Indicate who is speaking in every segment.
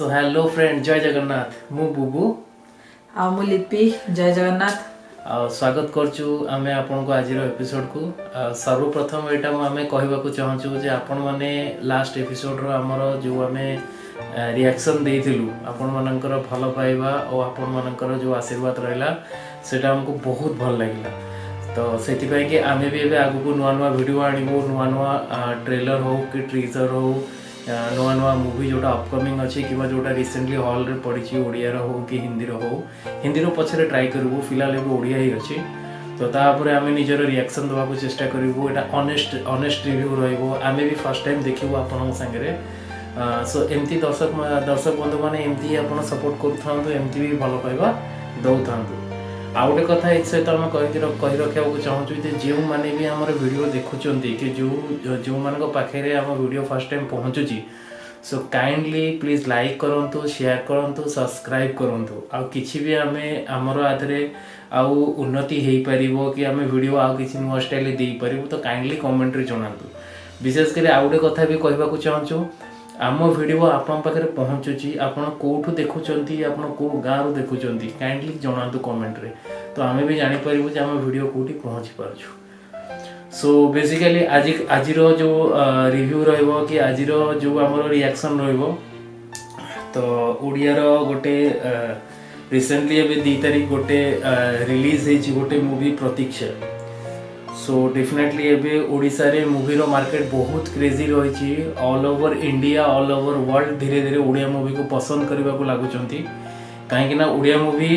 Speaker 1: तो hello friend जय जगन्नाथ मु बुबू
Speaker 2: मु लिपि जय जगन्नाथ
Speaker 1: स्वागत करचु आमे आपन को आज एपिसोड को सर्वप्रथम एटा आमे कहबा को चाहचु जे आपन माने लास्ट एपिसोड रो हमर जो आमे रिएक्शन देइथिलु आपन मानकर भलो पाइबा और आपन मानकर जो आशीर्वाद रहला सेटा हमको बहुत भल लागिला। तो सेति पय कि आमे भी एबे आगु को नुवा नुवा वीडियो आनिबो नुवा नुवा ट्रेलर हो कि टीजर हो नुआ नुआ मूवी जोटा अपकमिंग अच्छी कि जोटा रिसेंटली हॉल रे पड़ी ओडिया रो हो कि हिंदी रो हो हिंदी रो पछरे ट्राई करबो फिलहाल एबे ओडिया ही अछि। तो तापर आमे निजर रिएक्शन दवा को चेष्टा करबो एटा ऑनेस्ट रिव्यू रहइबो आमे भी फर्स्ट टाइम देखिबो आपन संगे सो एमती दर्शक बंधु माने एमती आपन सपोर्ट करथांतु एमती भी भलो पाइबा दउथांतु। आ गोटे कथा ए सहित आम कही रखा चाहूँ जो मैंने भी आम वीडियो देखुंत कि जो मान पाखे आम वीडियो फर्स्ट टाइम पहुँचुची सो काइंडली प्लीज लाइक करूँ शेयर करूँ सब्सक्राइब करूँ आ किसी भी आम आमर आधे आउ उन्नति हो पार कि आम वीडियो आउ कि नुआ स्टाइल दे पारू तो काइंडली कमेंट रे जनातु। विशेषकर आउ गोटे कथा भी कहवाक चाहूँ आम वीडियो आपन पाखे पहुँचुची आपन कोठू देखुचंती आपन को गाँव देखुचंती काइंडली जनातु कमेंट रे तो आमे भी जानि परिबु जे आम वीडियो कोठी पहुँची पारछु। सो बेसिकली आज जो रिव्यू रहइबो कि आज जो हमर रिएक्शन रहइबो तो ओडिया रो गोटे रिसेंटली एबे 2 तारिख गोटे रिलीज हेछि गोटे मूवी प्रतीक्षा। सो डेफिनेटली एबे ओडिसा रे मूवी रो मार्केट बहुत क्रेजी रही all over India all over world धीरे धीरे ओडिया मूवी को पसंद करबा को लागुचंती कहीं Odia movie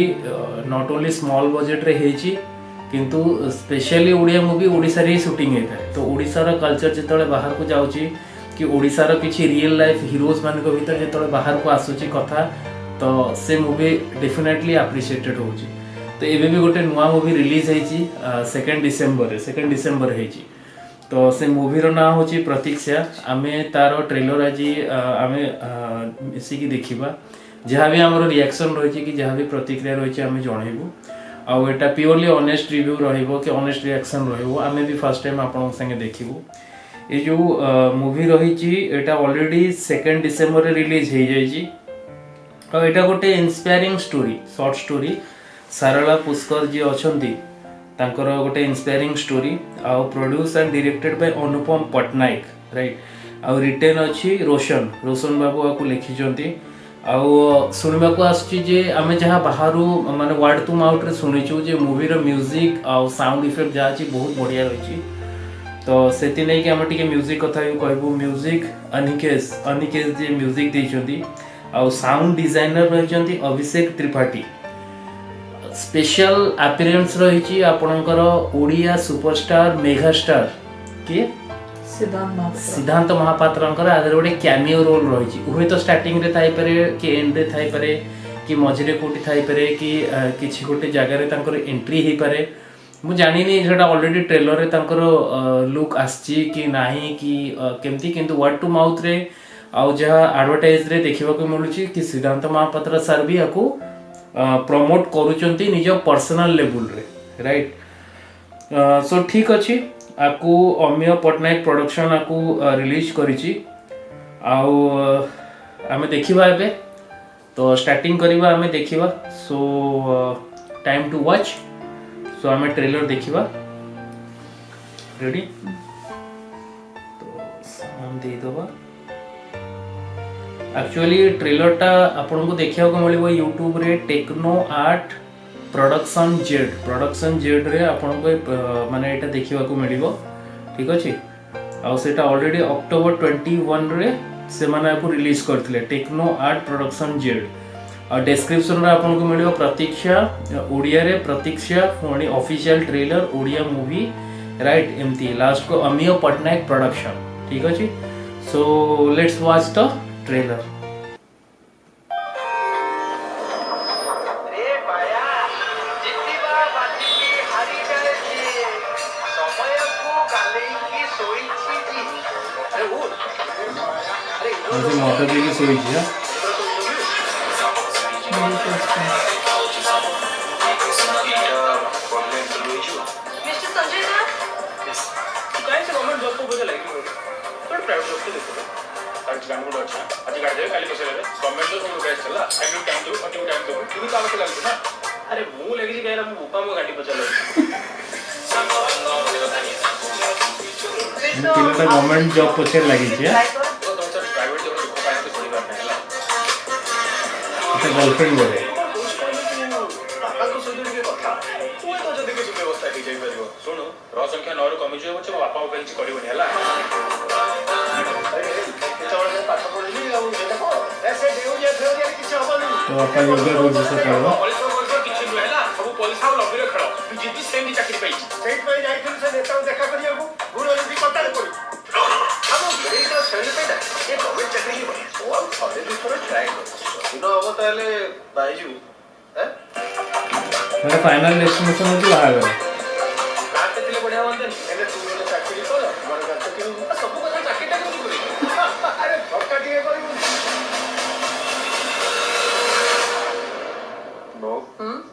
Speaker 1: not only small budget रे हेछि किंतु स्पेशली ओडिया मूवी ओडिसा रे शूटिंग हेता है। तो ओडिसा रो कल्चर जेतले बाहर को जाउची कि ओडिसा रो किछि रियल लाइफ हीरोज मान को भीतर जेतले बाहर को आसुची कथा तो से मूवी डेफिनेटली एप्रिशिएटेड होची। तो एबे भी गोटे नुआ मूवी रिलीज हेछि 2 डिसेंबर हेछि तो से मूवी रो नाम होछि प्रतीक्षा। आमे तारो ट्रेलर आज आमे मिसी की देखिबा जहाँ भी आमर रिएक्शन रही कि जहाँ भी प्रतिक्रिया रही आम जनइबू आउ एटा प्योरली ऑनेस्ट रिव्यू रहिबो कि ऑनेस्ट रिएक्शन रहिबो आमे भी फर्स्ट टाइम आपन संगे देखिबू। ए जो मूवी रही एटा ऑलरेडी 2 डिसेंबर रे रिलीज हो जाइए और एटा गोटे inspiring story short story Sarala Pushkar ji अछंती तांकर गोटे इंस्पायरिंग स्टोरी आउ produce and directed by Anupam Patnaik right आउ रिटेन अच्छी रोशन बाबू आपको लिखिंट आउ शुणा को आसचे आम जहाँ बाहर माने वर्ड टू माउथ रे शुणीचु जे मूवी रो म्यूजिक आउ साउंड इफेक्ट जहाँ अच्छी बहुत बढ़िया रही तो से नहीं कि आम टे म्यूजिक कथा कहबू म्यूजिक अनिकेश जे म्यूजिक देइचंती आउ साउंड डिजाइनर रही अभिषेक त्रिपाठी स्पेशल अपीयरेंस रही आपणकर ओडिया सुपरस्टार मेगास्टार किए सिद्धांत महापात्रंकर आदर गोटे कैमियो रोल रही हुए तो स्टार्टिंग रे थाई पारे कि एंड रे थाई पारे कि मझिरे कोठी थाई पारे कि किछि गोटे जगह रे तांकर एंट्री हे पारे मु जानि नि जेटा ऑलरेडी ट्रेलर रे तांकर लुक आछि कि नाही कि केमती किंतु वर्ड टू माउथ रे आउ जहा एडवर्टाइज रे देखिबा को मिलुची कि सिद्धांत महापात्र सर भी आकू प्रमोट करूचंती निज पर्सनल लेवल रे राइट। सो ठीक अछि आकू अमिय पटनायक प्रोडक्शन आकू रिलीज करिची आउ आमे देखिबा एबे तो स्टार्टिंग करिबा आमे देखिबा। So time to watch so आमे ट्रेलर देखिबा रेडी तो हम दे दबा। एक्चुअली ट्रेलर टा आपन को देखिया को मिलबो YouTube रे टेक्नो आर्ट प्रोडक्शन जेड रे आपन को माने एटा देखिबा को मिलिबो ठीक अछि। आ सेटा ऑलरेडी अक्टोबर 21 रे से माने आपको रिलीज करथिले टेक्नो आर्ट प्रोडक्शन जेड और डिस्क्रिप्शन रे आपन को मिलिबो प्रतीक्षा ओडिया रे प्रतीक्षा फोनी official trailer Odia movie right एमती लास्ट को अमिय पटनायक प्रोडक्शन ठीक अछि। So let's watch the trailer. मुझे मोटर लेके सोई थी ना
Speaker 3: मिस्टर संजय दा काय से गवर्नमेंट जॉब को बोझ लागी बट प्राइवेट जॉब को देखो आज गांड को अच्छा आज गाड़ दे काली कैसे ले गवर्नमेंट तो
Speaker 4: ହେଲା ଏମିତି ଟାଇମ୍ ଦବୁ ଅଟୋ ଟାଇମ୍ ଦବୁ ତୁ ବି କାମ ଲାଗୁଛି ନା ଆରେ ମୁଁ ଲାଗିଛି କାହିଁକି ମୁଁ ବୋପା ମୋ ଗାଡ଼ି ପଚାରିଲା
Speaker 1: ପିଲାଟା ଗଭର୍ଣ୍ଣମେଣ୍ଟ ଜବ୍ ପଛରେ ଲାଗିଛି
Speaker 4: ପ୍ରାଇଭେଟ୍ ଜବ୍ ଦୁଃଖ ପାଇବା ତ ପଡ଼ିବାର ନାହିଁ ହେଲା
Speaker 1: ତା ଗର୍ଲଫ୍ରେଣ୍ଡ ବୋଧେ
Speaker 4: ବାପାଙ୍କ ସହିତ ଟିକେ କଥା ତୁ ତ ଯଦି କିଛି ବ୍ୟବସ୍ଥା ହେଇଯାଇପାରିବ ଶୁଣୁ ର ସଂଖ୍ୟା 9ରୁ କମିଯିବ ପଛେ ମୋ ବାପା ଉପରେ କିଛି କରିବନି ହେଲା ଯେତେବେଳେ ପାଠ ପଢ଼ିଲି ଆଉ ସେ ଡେଉରିଆ ଫେଉରିଆ କିଛି ହବନି
Speaker 1: ତ ବାପା ଯୋଗ କରୁଛି ସକାଳ
Speaker 4: କିଛି ନୁହେଁ ହେଲା ସବୁ ପଇସା ଆଉ ଲବିର ଖେଳ ତୁ ଯିବି ସେମିତି ଚାକିରି ପାଇଛି ସେଇଥିପାଇଁ ଯାଇଥିଲୁ ସେ ନେତାକୁ ଦେଖା କରିବାକୁ ଗୁଡ଼ ଯଦି କତାରେ ପଡ଼ି ଆମ ମେଡ଼ିକାଲ ଶୈଳୀ ପାଇଁ ନା ଏ ଗଭର୍ଣ୍ଣମେଣ୍ଟ ଚାକିରି ମୁଁ ଆଉ ଥରେ ଦୁଇ ଥର ଟ୍ରାଏ କରୁଛି ଦିନ ହବ ତାହେଲେ ପାଇଯିବୁ
Speaker 1: ମାନେ ଫାଇନାଲ ଡେଷ୍ଟିନେସନ ହେଉଛି ବାହାଘର
Speaker 4: କାର୍ଟେ ଥିଲେ ବଢ଼ିଆ ହୁଅନ୍ତାନି ହେଲେ ତୁ ଗୋଟେ ଚାକିରି କର ମୋର ଗାଛ କିଣିବୁ ସବୁ କଥା ଚାକିରିଟା କେମିତି କରିବୁ ଆରେ ଧକ୍କା ଟିକେ କରିବୁ ବୋଉ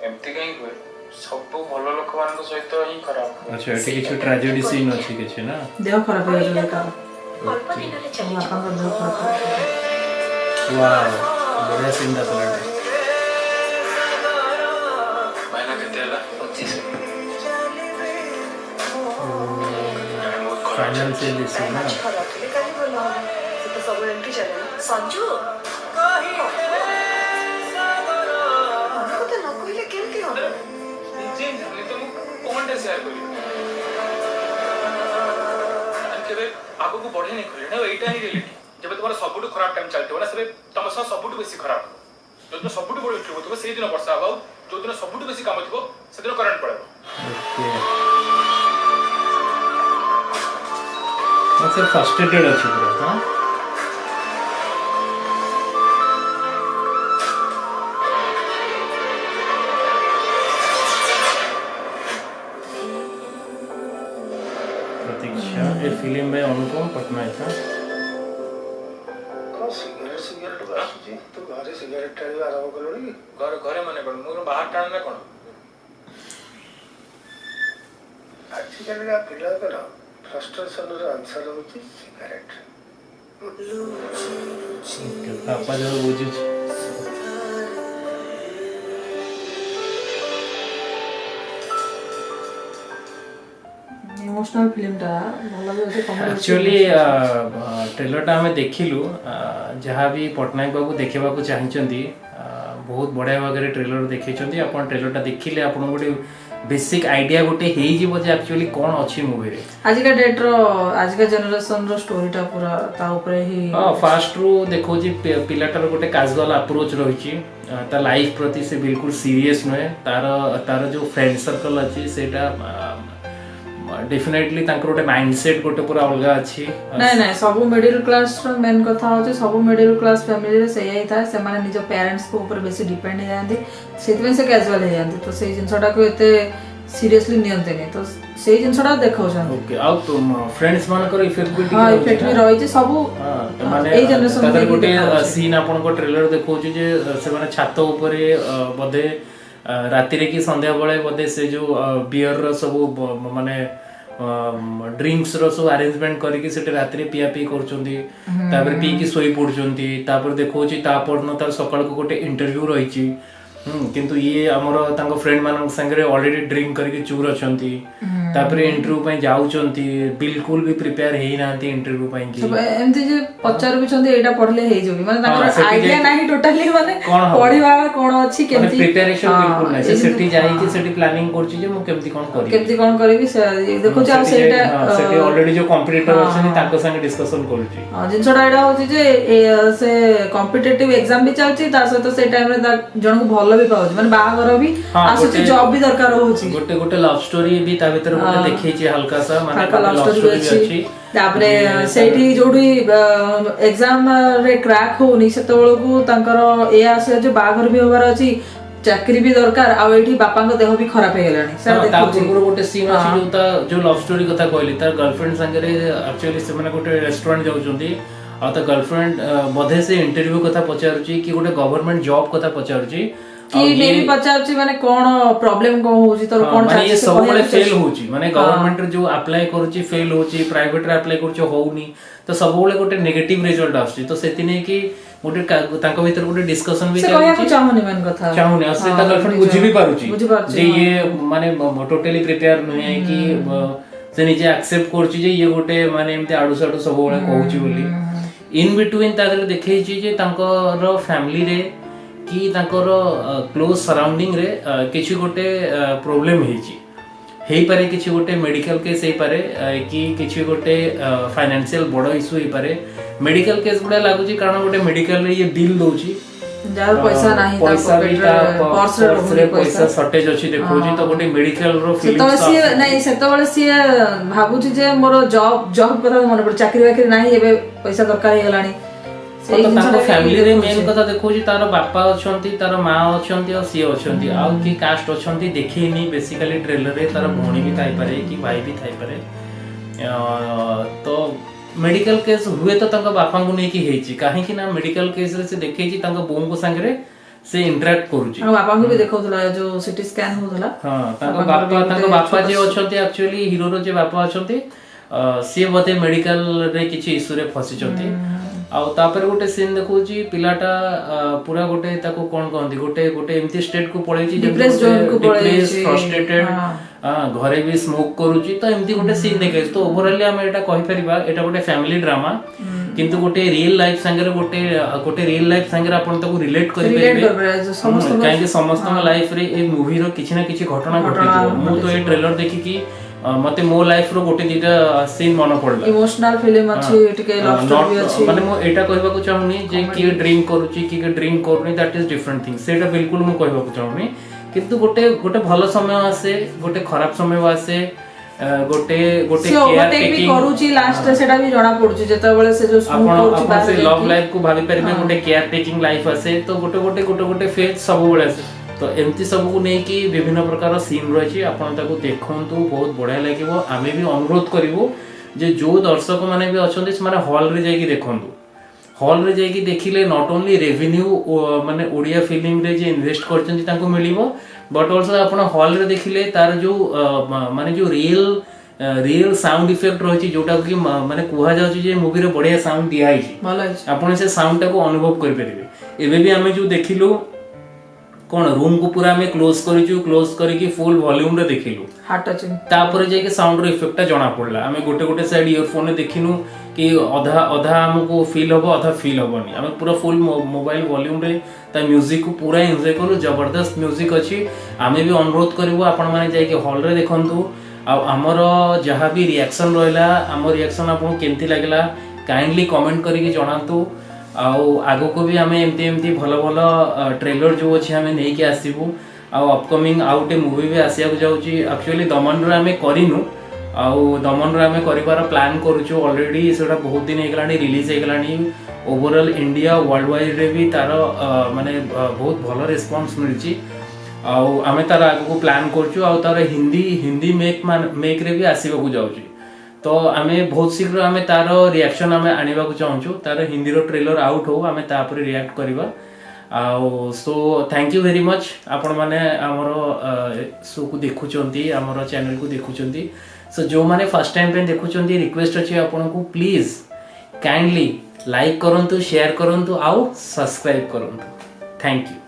Speaker 4: ଏମିତି କାହିଁକି ହୁଏ ସବୁ ଭଲ ଲୋକମାନଙ୍କ ସହିତ ହିଁ ଖରାପ
Speaker 1: ଆଚ୍ଛା ଏଠି କିଛି ଟ୍ରାଜେଡି ସିନ୍ ଅଛି କିଛି ନା
Speaker 2: ଦେହ ଖରାପ ହେଇଯାଉଛି ତାର
Speaker 3: ଅଳ୍ପ ଦିନରେ ଚାଲିଯିବ
Speaker 2: ବାପାଙ୍କ ଦେହ ଖରାପ ହେଇଯାଉଛି।
Speaker 1: ୱାଓ ବଢ଼ିଆ ସିନ୍ ଟା ଥିଲା
Speaker 4: ମାଇନା କେତେ ହେଲା 25
Speaker 1: ଫାଇନାଲ ସିନ୍ ଦିଶି ନା
Speaker 3: ରଖିଲେ କାଲି ଭଲ ହବ ସେ ତ ସବୁବେଳେ ଏମିତି ଚାଲେ ନା ସଞ୍ଜୁ ମନ କଥା ନ କହିଲେ କେମିତି ହବ
Speaker 4: ନିଜେ ଜାଣି ତ ମୁଁ କଣଟା ସେୟାର କରିବି କେବେ ଆଗକୁ ବଢ଼େ ନାହିଁ କହିଲେ ନା ଏଇଟା ହିଁ ରିଲେଟି ଯେବେ ତୁମର ସବୁଠୁ ଖରାପ ଟାଇମ୍ ଚାଲିଥିବ ନା ସେବେ ତମ ସହ ସବୁଠୁ ବେଶୀ ଖରାପ ଯୋଉଦିନ ସବୁଠୁ ବଡ଼ ଇଣ୍ଟରଭ୍ୟୁ ଥିବ ସେଇଦିନ ବର୍ଷା ହବ ଆଉ ଯୋଉଦିନ ସବୁଠୁ ବେଶୀ କାମ ଥିବ ସେଦିନ କରେଣ୍ଟ ପଳେଇବ
Speaker 1: ଓକେ ସେ ଫ୍ରଷ୍ଟ୍ରେଟେଡ୍ ଅଛି ପୁରା ହଁ प्रतीक्षा ये फिल्म में अनुपम पटनायक था
Speaker 4: सिगरेट आସୁଛି ତୁ ଘରେ ସିଗାରେଟ ଟାଣିବା ଆରମ୍ଭ କଲୁଣି କି ଘରେ ମାନେ କଣ ମୁଁ ବାହାର ଟାଣ ନା କଣ ଆଜିକାଲିକା ପିଲାଙ୍କର ଫ୍ରଷ୍ଟ୍ରେସନର ଆନ୍ସର ହେଉଛି ସିଗାରେଟ
Speaker 1: पापा जो बुझु
Speaker 2: इमोशनल फिल्मटा ଭଲ ବି ଅଛି କମେଡି
Speaker 1: एक्चुअली ट्रेलरटा आम देखिलु जहाँ भी पटनायक बाबू देखा चाहती बहुत बढ़िया भाग में ट्रेलर देखी आप ट्रेलरटा देखिले आप गोटे बेसिक आइडिया गोटे एक्चुअली कौन अच्छी मूवी रे
Speaker 2: आजिका डेट रो आजिका जनरेशन रो स्टोरीटा पूरा ता ऊपर ही
Speaker 1: हां फास्ट रू देखो जी पिलाटार गोटे कैजुअल अप्रोच रही ता लाइफ प्रति से बिल्कुल सीरियस नुहे तार जो फ्रेंड सर्कल अच्छी सेटा डेफिनेटली तांकर गोटे माइंडसेट गोटे पूरा अलग अच्छी
Speaker 2: नहीं सब मिडिल क्लास रो मेन कथा होचे सब मिडिल क्लास फैमिली रे सही था से माने निज पेरेंट्स को ऊपर बेसी डिपेंड हो जांती सेति से कैजुअल हो जांती तो सेही जिंसटा को एते सीरियसली नियंते नहीं तो सेही जिंसटा देखौ छन
Speaker 1: ओके आ तुम फ्रेंड्स मानकर इफेक्ट भी
Speaker 2: हां इफेक्ट भी रही जे सब
Speaker 1: माने ए जनरेशन गोटे सीन आपन को ट्रेलर देखौ छी जे से माने छात ऊपर बदे राति रे की संध्या बेले बदे से जो बियर रो सब माने ड्रिंक्स रो सब अरेंजमेंट करके सेटे राति रे पिया पी करचोंदी तापर पी की सोई पड़चोंदी तापर देखो छी तापर न तार सकाळ को गोटे इंटरव्यू रही छी किंतु ये हमरो तांको फ्रेंड मानक संगे ऑलरेडी ड्रिंक करके चूर अछंती तापर इंटरव्यू पई जाउचंती बिल्कुल भी प्रिपेयर हेई नांती इंटरव्यू पई की
Speaker 2: सब एमती जे पचार बिचंती एटा पढले हेई जोबी माने ताकर आईडिया नाही टोटली माने पढिबा कोन अछि केमती
Speaker 1: प्रिपरेशन बिल्कुल नै से सेठी जाई कि सेठी प्लानिंग करछि जे मु केमती कोन करबी से देखो जा सेटा सेठी ऑलरेडी जो कॉम्पिटिटर अछनी ताको संगे डिस्कशन करछि
Speaker 2: हां जिनसडा एडा होछि जे से कॉम्पिटिटिव एग्जाम भी चलछि ता सहित से टाइम रे जण को भलो भी पाउछि माने बाहागर भी आसुछि जॉब भी दरकार होछि
Speaker 1: गोटे लव स्टोरी भी ता भीतर गोटे देखै छी हल्का सा माने लव स्टोरी भी अछि
Speaker 2: तापरे सेठी जोडी एग्जाम रे क्रैक होनी सेतबेल को तांकर ए आसे जे बाहागर भी होबार अछि चाकरी भी दरकार आ एठी बापा को देह भी खराब हे गेलानी सर देखो
Speaker 1: तापुर गोटे सीन अछि जो लव स्टोरी कथा कहली तार गर्लफ्रेंड संगे एक्चुअली से माने गोटे रेस्टोरेंट जाउचंती आ त गर्लफ्रेंड बधे से इंटरव्यू कथा पचारुची कि गोटे गवर्नमेंट जॉब कथा पचारुची
Speaker 2: कि नेबी पचारुची माने कोन प्रॉब्लम को होची तोर कोन
Speaker 1: माने ये सब बळे फेल होची माने गवर्नमेंट रे जो अप्लाई करूची फेल होची प्राइवेट रे अप्लाई करूची होउनी तो सब बळे गोटे नेगेटिव रिजल्ट आछी तो सेति नै कि गोटे तांको भीतर गोटे डिस्कशन भी
Speaker 2: से कहया को चाहूनी मन कथा
Speaker 1: चाहूनी असली ता गर्लफ्रेंड बुझी भी पारुची
Speaker 2: बुझी पारुची
Speaker 1: जे ये माने टोटली प्रिपेयर नहे कि से निजे एक्सेप्ट करची जे ये गोटे माने एमते आडू साडू सब बळे कहूची बोली इन बिटवीन तादर देखै छी जे तांकर फैमिली रे कि तांकर क्लोज सराउंडिंग रे किछि गोटे प्रॉब्लम हेची हेई पारे किछि गोटे मेडिकल केस हेई पारे कि किछि गोटे फाइनेंशियल बड़ इशू हेई पारे मेडिकल केस गुडा लागुची कारण गोटे मेडिकल रे ये बिल दोची
Speaker 2: जार पैसा नाही
Speaker 1: पैसा भी पर्स रे पैसा शॉर्टेज अछि देखौची तो गोटे मेडिकल रो
Speaker 2: फीलिंग से नहीं सेतबळे सी भाबुची जे मोर जॉब कथा मन पड़ चाकरी बाकरी नाही एबे पैसा दरकार हे गलानी
Speaker 1: से ताको फैमिली रे मेन कथा देखौची तार बापा अछंती तार मां अछंती और सी अछंती आ कि कास्ट अछंती देखिनी बेसिकली ट्रेलर रे तार भोणी भी थाई पारे कि भाई भी थाई पारे तो मेडिकल केस हुए तो तांका बापा को नै कि हेची काहे कि ना मेडिकल केस रे से देखै छी तांका बोम को संगे से इंटरैक्ट करूची
Speaker 2: बापा को भी देखौतला जो सिटी स्कैन होतला
Speaker 1: हां तांका बापा जे अछंती एक्चुअली हीरो रो जे बापा अछंती से बते मेडिकल रे किछि इशू रे फसी छंती आ तापर गोटे सीन देखौची पिलाटा पूरा गोटे ताको कोन कहंती गोटे गोटे एमती स्टेट को पळै छी
Speaker 2: डिप्रेस जोन को पळै छी
Speaker 1: फ्रस्ट्रेटेड घरे भी स्मोक करूची तो एमती गोटे सीन देखे तो ओवरऑल हम एटा कहि परिबा एटा गोटे फैमिली ड्रामा किंतु गोटे रियल लाइफ संगे गोटे रियल लाइफ संगे आपण ताको रिलेट करि परिबे समस्त काहे समस्त लाइफ रे ए मूवी रो किछि ना किछि घटना घटितो मु तो ए ट्रेलर देखि कि मते मो लाइफ रो गोटे दिटा सीन मन पड़ला
Speaker 2: इमोशनल फिल्म अछि टिके लव स्टोरी अछि
Speaker 1: माने मो एटा कहबा को चाहूनी जे कि ड्रिंक करूची कि ड्रिंक करनी दैट इज डिफरेंट थिंग सेटा बिल्कुल मु कहबा को चाहूनी किंतु गोटे गोटे भलो समय आसे गोटे खराब समय आसे गोटे गोटे केयर टेकिंग करूची
Speaker 2: लास्ट सेटा भी जणा पडुची जेता बेले से जो स्मूथ करूची
Speaker 1: बात से लव लाइफ को भाबी परिबे गोटे केयर टेकिंग लाइफ आसे तो गोटे गोटे फेज सब बेले आसे तो एमती सब को नै कि विभिन्न प्रकार सीन रही आपण ताको देखंतु बहुत बढ़िया लागिवो आमे भी अनुरोध करिवो जे जो दर्शक माने भी अछंती से माने हॉल रे जाई कि देखंतु हॉल रे जाई कि देखिले नॉट ओनली रेवेन्यू माने ओडिया फिल्म रे जे इन्वेस्ट करचंती ताको मिलिवो बट आल्सो आपण हॉल रे देखिले तार जो माने जो रियल साउंड इफेक्ट रही जोटा कि माने कुहा जाउची जे मूवी रे बढ़िया साउंड दिया आइची आपण से साउंड टाको अनुभव कर परिबे एबे भी हमें जो देखिलु कोन रूम को पूरा हमें क्लोज करिकी फुल वॉल्यूम रे देखिलु
Speaker 2: हार्ट टचिंग
Speaker 1: तापर जे के साउंड रो इफेक्ट जणा पड़ला हमें गोटे गोटे साइड ईयरफोन रे देखिनु कि आधा हमको फील होबो आधा फील होबनी हमें पूरा फुल मोबाइल वॉल्यूम रे ता म्यूजिक को पूरा एन्जॉय करू जबरदस्त म्यूजिक अछि हमें भी अनुरोध करबो आपण माने जाय के हॉल रे देखंतु आ हमर जहां भी रिएक्शन रहला हमर रिएक्शन आपन केमती लागला काइंडली कमेंट करिके जणांतु आगो को भी हमें एमती एमती भलो भलो ट्रेलर जो अछि हमें नै के आसीबु अपकमिंग आउटे मूवी भी आसिया को जाउची एक्चुअली दमन रे हमें करिनु दमन रे हमें करिवार प्लान करूछु ऑलरेडी सेटा बहुत दिन हेगलानी रिलीज हेगलानी ओवरऑल इंडिया वर्ल्ड वाइड रे भी तार माने बहुत भलो रिस्पांस मिलची आमे तार आगो को प्लान करछु तार हिंदी मेक रे भी आसीबा को जाउची तो आमे बहुत शीघ्र आमे तार रिएक्शन आमे आनिबा को चाहूछु तार हिंदी रो ट्रेलर आउट हो आमे ता पर रिएक्ट करबा so thank you very much आपण माने हमरो शो को देखुचंती हमरो चैनल को देखुचंती सो जो माने फर्स्ट टाइम पे देखुचंती रिक्वेस्ट अछि आपण को प्लीज काइंडली लाइक करंतु शेयर करंतु आउ सब्सक्राइब करंतु थैंक यू।